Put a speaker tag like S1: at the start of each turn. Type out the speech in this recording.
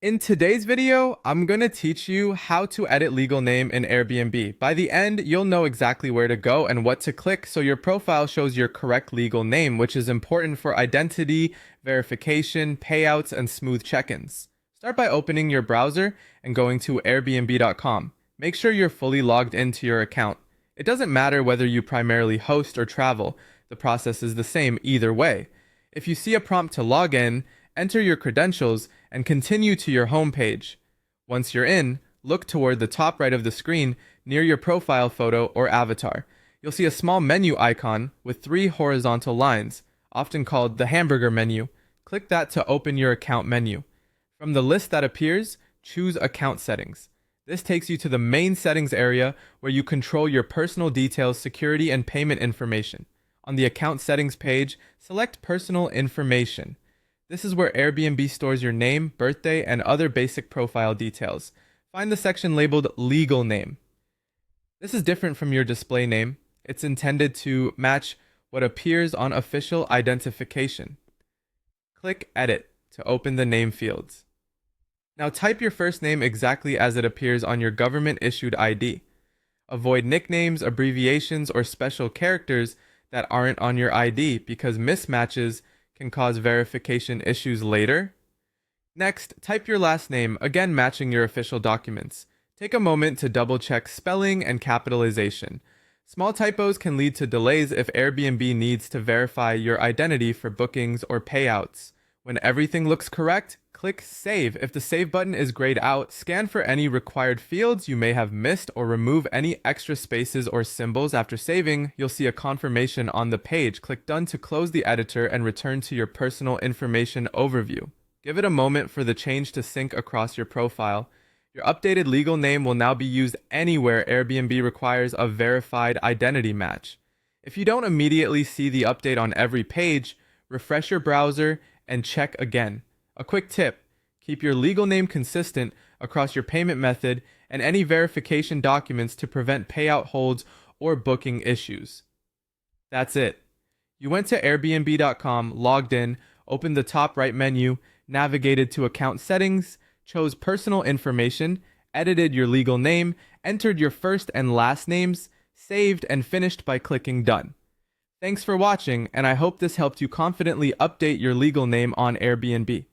S1: In today's video, I'm going to teach you how to edit legal name in Airbnb. By the end, you'll know exactly where to go and what to click so your profile shows your correct legal name, which is important for identity, verification, payouts, and smooth check-ins. Start by opening your browser and going to Airbnb.com. Make sure you're fully logged into your account. It doesn't matter whether you primarily host or travel, the process is the same either way. If you see a prompt to log in, enter your credentials, and continue to your home page. Once you're in, look toward the top right of the screen near your profile photo or avatar. You'll see a small menu icon with three horizontal lines, often called the hamburger menu. Click that to open your account menu. From the list that appears, choose Account Settings. This takes you to the main settings area where you control your personal details, security, and payment information. On the Account Settings page, select Personal Information. This is where Airbnb stores your name, birthday, and other basic profile details. Find the section labeled Legal Name. This is different from your display name. It's intended to match what appears on official identification. Click Edit to open the name fields. Now type your first name exactly as it appears on your government-issued ID. Avoid nicknames, abbreviations, or special characters that aren't on your ID because mismatches can cause verification issues later. Next, type your last name, again matching your official documents. Take a moment to double check spelling and capitalization. Small typos can lead to delays if Airbnb needs to verify your identity for bookings or payouts. When everything looks correct, click Save. If the Save button is grayed out, scan for any required fields you may have missed or remove any extra spaces or symbols. After saving, you'll see a confirmation on the page. Click Done to close the editor and return to your personal information overview. Give it a moment for the change to sync across your profile. Your updated legal name will now be used anywhere Airbnb requires a verified identity match. If you don't immediately see the update on every page, refresh your browser and check again. A quick tip, keep your legal name consistent across your payment method and any verification documents to prevent payout holds or booking issues. That's it. You went to Airbnb.com, logged in, opened the top right menu, navigated to Account Settings, chose Personal Information, edited your legal name, entered your first and last names, saved, and finished by clicking Done. Thanks for watching, and I hope this helped you confidently update your legal name on Airbnb.